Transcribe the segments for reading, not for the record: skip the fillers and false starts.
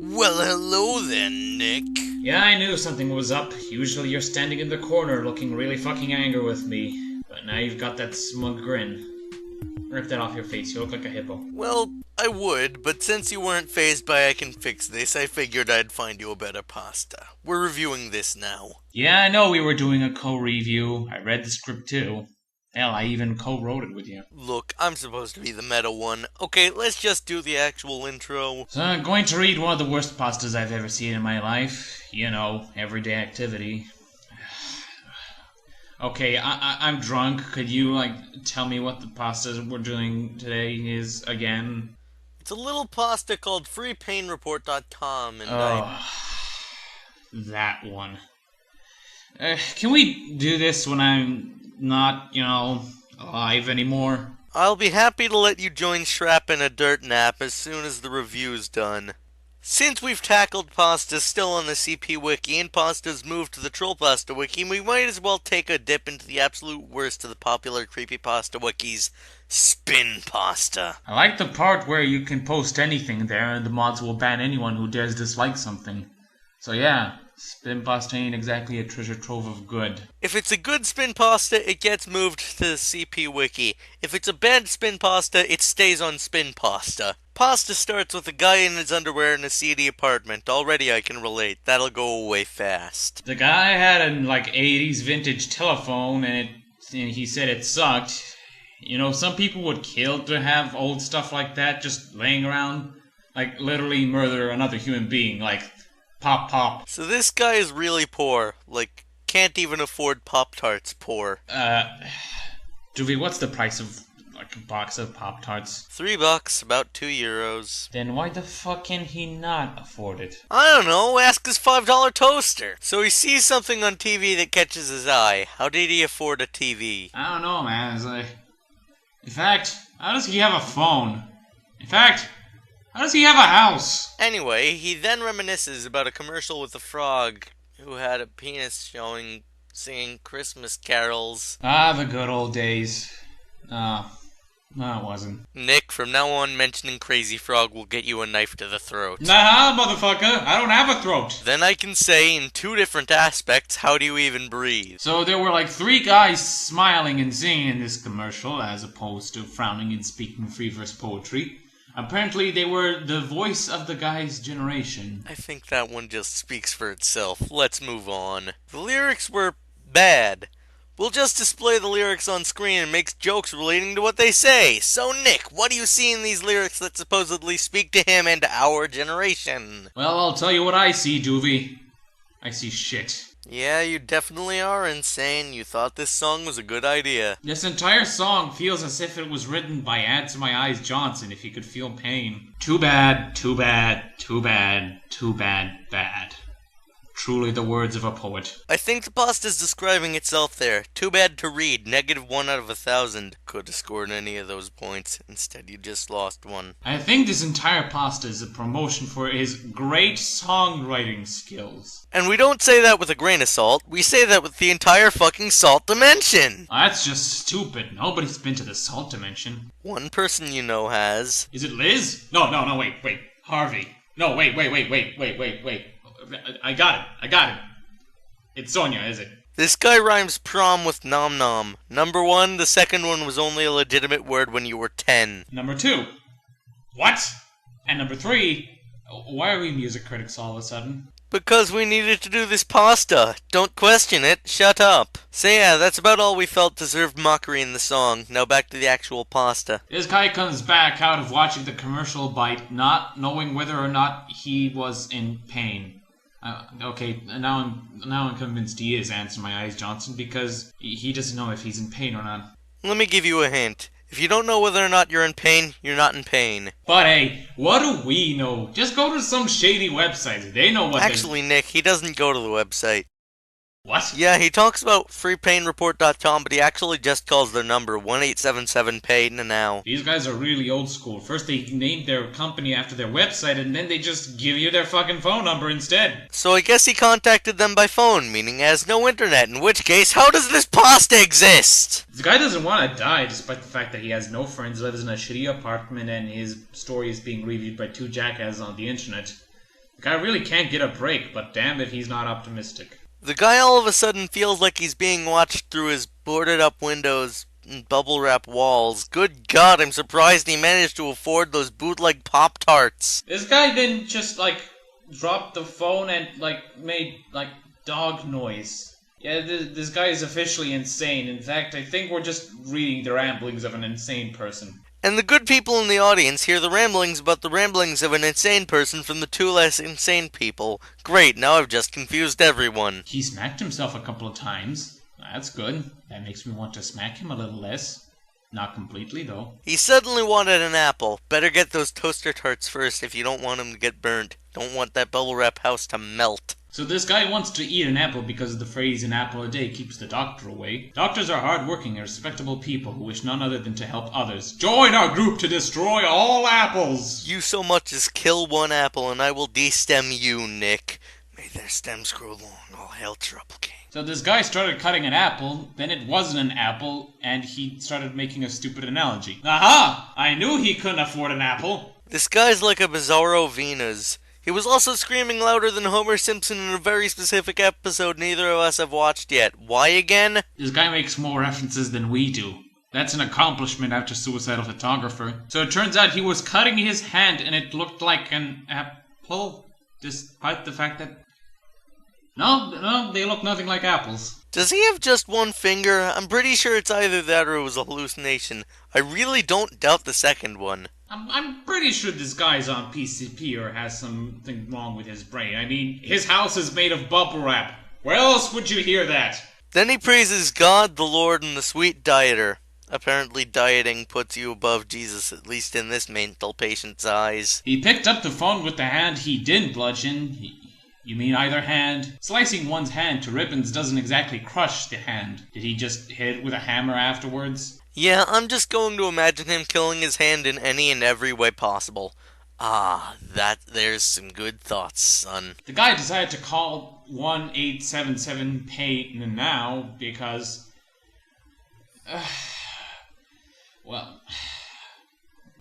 Well, hello then, Nick. Yeah, I knew something was up. Usually you're standing in the corner looking really fucking angry with me. But now you've got that smug grin. Rip that off your face, you look like a hippo. Well, I would, but since you weren't fazed by I can fix this, I figured I'd find you a better pasta. We're reviewing this now. Yeah, I know we were doing a co-review. I read the script too. Hell, I even co-wrote it with you. Look, I'm supposed to be the meta one. Okay, let's just do the actual intro. So I'm going to read one of the worst pastas I've ever seen in my life. You know, everyday activity. Okay, I'm drunk. Could you, tell me what the pasta we're doing today is again? It's a little pasta called FreePayneReview.ass, and that one. Can we do this when I'm not, alive anymore? I'll be happy to let you join Shrap in a dirt nap as soon as the review's done. Since we've tackled pastas still on the CP Wiki and pastas moved to the Troll Pasta Wiki, we might as well take a dip into the absolute worst of the popular creepypasta wikis, spin pasta. I like the part where you can post anything there and the mods will ban anyone who dares dislike something. So yeah, spin pasta ain't exactly a treasure trove of good. If it's a good spin pasta, it gets moved to the CP Wiki. If it's a bad spin pasta, it stays on spin pasta. Pasta starts with a guy in his underwear in a seedy apartment. Already I can relate. That'll go away fast. The guy had an 80s vintage telephone and he said it sucked. You know, some people would kill to have old stuff like that just laying around. Like literally murder another human being, pop pop. So this guy is really poor. Can't even afford Pop-Tarts poor. Duvie, what's the price of a box of Pop-Tarts? $3, about €2. Then why the fuck can he not afford it? I don't know, ask his $5 toaster. So he sees something on TV that catches his eye. How did he afford a TV? I don't know, man. In fact, how does he have a phone? In fact, how does he have a house? Anyway, he then reminisces about a commercial with a frog who had a penis singing Christmas carols. Ah, the good old days. No, it wasn't. Nick, from now on, mentioning Crazy Frog will get you a knife to the throat. Nah, motherfucker, I don't have a throat. Then I can say, in two different aspects, how do you even breathe? So there were 3 guys smiling and singing in this commercial, as opposed to frowning and speaking free verse poetry. Apparently they were the voice of the guy's generation. I think that one just speaks for itself. Let's move on. The lyrics were bad. We'll just display the lyrics on screen and make jokes relating to what they say. So Nick, what do you see in these lyrics that supposedly speak to him and our generation? Well, I'll tell you what I see, Duvie. I see shit. Yeah, you definitely are insane. You thought this song was a good idea. This entire song feels as if it was written by Answer My Eyes Johnson if he could feel pain. Too bad, too bad, too bad, too bad, bad. Truly the words of a poet. I think the pasta's describing itself there. Too bad to read. -1 out of 1,000. Could have scored any of those points. Instead, you just lost one. I think this entire pasta is a promotion for his great songwriting skills. And we don't say that with a grain of salt. We say that with the entire fucking salt dimension. That's just stupid. Nobody's been to the salt dimension. One person you know has. Is it Liz? No, wait. Harvey. No, wait. I got it. It's Sonia, is it? This guy rhymes prom with nom nom. Number 1, the second one was only a legitimate word when you were 10. Number 2. What? And number 3, why are we music critics all of a sudden? Because we needed to do this pasta. Don't question it. Shut up. So yeah, that's about all we felt deserved mockery in the song. Now back to the actual pasta. This guy comes back out of watching the commercial bite, not knowing whether or not he was in pain. Okay, now I'm convinced he is Answer My Eyes Johnson because he doesn't know if he's in pain or not. Let me give you a hint. If you don't know whether or not you're in pain, you're not in pain. But hey, what do we know? Just go to some shady website. They know what Actually, Nick, he doesn't go to the website. What? Yeah, he talks about FreePayneReview.com, but he actually just calls their number 1-877-PAY now. These guys are really old school. First they named their company after their website, and then they just give you their fucking phone number instead. So I guess he contacted them by phone, meaning he has no internet, in which case, how does this pasta exist? This guy doesn't want to die, despite the fact that he has no friends, lives in a shitty apartment, and his story is being reviewed by 2 jackasses on the internet. The guy really can't get a break, but damn if he's not optimistic. The guy all of a sudden feels like he's being watched through his boarded up windows and bubble wrap walls. Good God, I'm surprised he managed to afford those bootleg Pop-Tarts. This guy then just, dropped the phone and, made, dog noise. Yeah, this guy is officially insane. In fact, I think we're just reading the ramblings of an insane person. And the good people in the audience hear the ramblings about the ramblings of an insane person from the two less insane people. Great, now I've just confused everyone. He smacked himself a couple of times. That's good. That makes me want to smack him a little less. Not completely, though. He suddenly wanted an apple. Better get those toaster tarts first if you don't want him to get burnt. Don't want that bubble wrap house to melt. So this guy wants to eat an apple because the phrase "an apple a day keeps the doctor away." Doctors are hard-working and respectable people who wish none other than to help others. Join our group to destroy all apples! You so much as kill one apple and I will destem you, Nick. May their stems grow long. All hail Trouble King. So this guy started cutting an apple, then it wasn't an apple, and he started making a stupid analogy. Aha! I knew he couldn't afford an apple! This guy's like a Bizarro Venus. He was also screaming louder than Homer Simpson in a very specific episode neither of us have watched yet. Why again? This guy makes more references than we do. That's an accomplishment after Suicidal Photographer. So it turns out he was cutting his hand and it looked like an apple, despite the fact that... No, they look nothing like apples. Does he have just one finger? I'm pretty sure it's either that or it was a hallucination. I really don't doubt the second one. I'm pretty sure this guy's on PCP or has something wrong with his brain. I mean, his house is made of bubble wrap. Where else would you hear that? Then he praises God, the Lord, and the sweet dieter. Apparently dieting puts you above Jesus, at least in this mental patient's eyes. He picked up the phone with the hand he didn't bludgeon. You mean either hand? Slicing one's hand to ribbons doesn't exactly crush the hand. Did he just hit it with a hammer afterwards? Yeah, I'm just going to imagine him killing his hand in any and every way possible. There's some good thoughts, son. The guy decided to call 1-877-PAY-NOW because...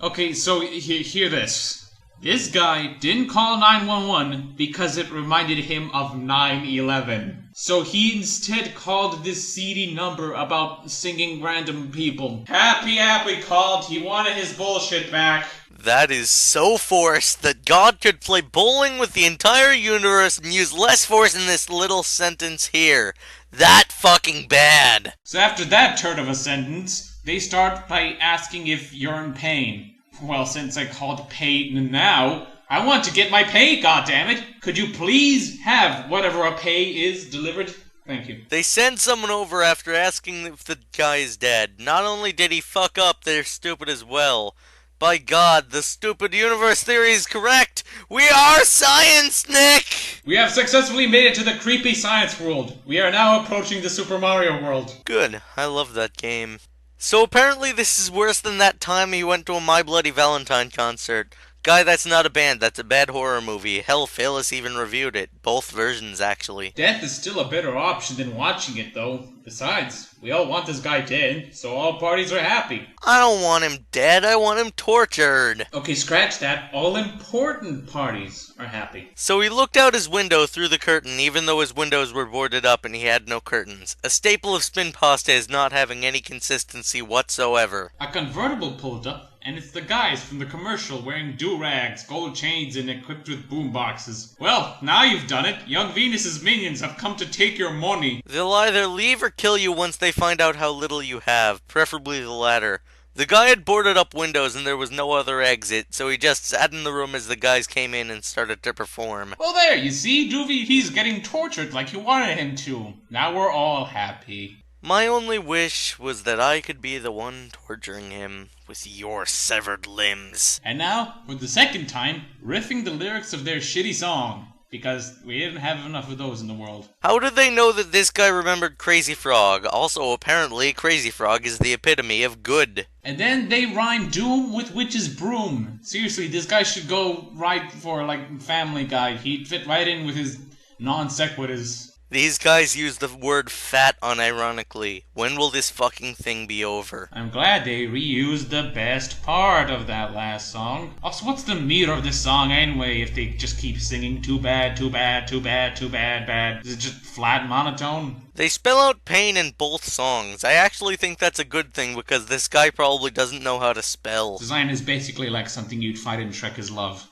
Okay, so hear this. This guy didn't call 911 because it reminded him of 9/11. So he instead called this seedy number about singing random people. Happy called. He wanted his bullshit back. That is so forced that God could play bowling with the entire universe and use less force in this little sentence here. That fucking bad. So after that turn of a sentence, they start by asking if you're in pain. Well, since I called pay now, I want to get my pay, goddammit! Could you please have whatever a pay is delivered? Thank you. They send someone over after asking if the guy is dead. Not only did he fuck up, they're stupid as well. By God, the stupid universe theory is correct! We are science, Nick! We have successfully made it to the creepy science world. We are now approaching the Super Mario world. Good. I love that game. So apparently this is worse than that time he went to a My Bloody Valentine concert. Guy, that's not a band, that's a bad horror movie. Hell, Phyllis even reviewed it. Both versions, actually. Death is still a better option than watching it, though. Besides, we all want this guy dead, so all parties are happy. I don't want him dead, I want him tortured. Okay, scratch that. All important parties are happy. So he looked out his window through the curtain, even though his windows were boarded up and he had no curtains. A staple of spin pasta is not having any consistency whatsoever. A convertible pulled up, and it's the guys from the commercial wearing do-rags, gold chains, and equipped with boomboxes. Well, now you've done it. Young Venus's minions have come to take your money. They'll either leave or kill you once they find out how little you have, preferably the latter. The guy had boarded up windows and there was no other exit, so he just sat in the room as the guys came in and started to perform. Well, there, you see, Doovie, he's getting tortured like you wanted him to. Now we're all happy. My only wish was that I could be the one torturing him with your severed limbs. And now, for the second time, riffing the lyrics of their shitty song. Because we didn't have enough of those in the world. How did they know that this guy remembered Crazy Frog? Also, apparently, Crazy Frog is the epitome of good. And then they rhyme doom with witch's broom. Seriously, this guy should go right for, Family Guy. He'd fit right in with his non-sequiturs. These guys use the word fat unironically. When will this fucking thing be over? I'm glad they reused the best part of that last song. Also, what's the meter of this song anyway if they just keep singing too bad, too bad, too bad, too bad, bad? Is it just flat monotone? They spell out pain in both songs. I actually think that's a good thing because this guy probably doesn't know how to spell. Design is basically like something you'd find in Shrek is Love.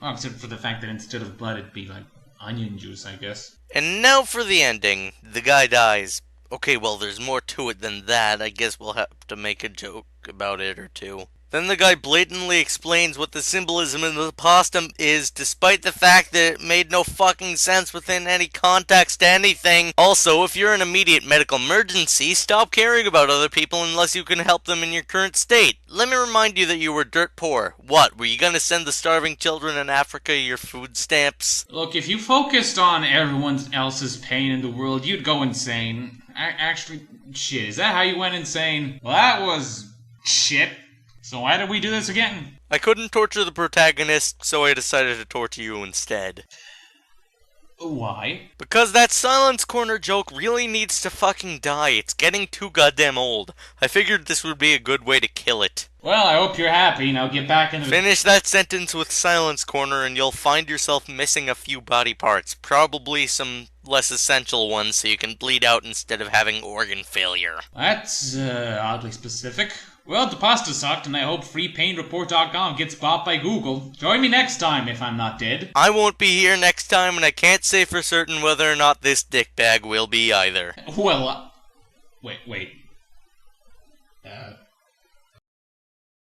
Well, except for the fact that instead of blood it'd be like onion juice, I guess. And now for the ending. The guy dies. Okay, well, there's more to it than that. I guess we'll have to make a joke about it or two. Then the guy blatantly explains what the symbolism in the pasta is, despite the fact that it made no fucking sense within any context to anything. Also, if you're in an immediate medical emergency, stop caring about other people unless you can help them in your current state. Let me remind you that you were dirt poor. What, were you gonna send the starving children in Africa your food stamps? Look, if you focused on everyone else's pain in the world, you'd go insane. Actually, shit, is that how you went insane? Well, that was shit. So why did we do this again? I couldn't torture the protagonist, so I decided to torture you instead. Why? Because that Silence Corner joke really needs to fucking die. It's getting too goddamn old. I figured this would be a good way to kill it. Well, I hope you're happy. Now get back into the... Finish that sentence with Silence Corner and you'll find yourself missing a few body parts. Probably some less essential ones so you can bleed out instead of having organ failure. That's, oddly specific. Well, the pasta sucked, and I hope FreePayneReport.com gets bought by Google. Join me next time if I'm not dead. I won't be here next time, and I can't say for certain whether or not this dickbag will be either. Well, wait.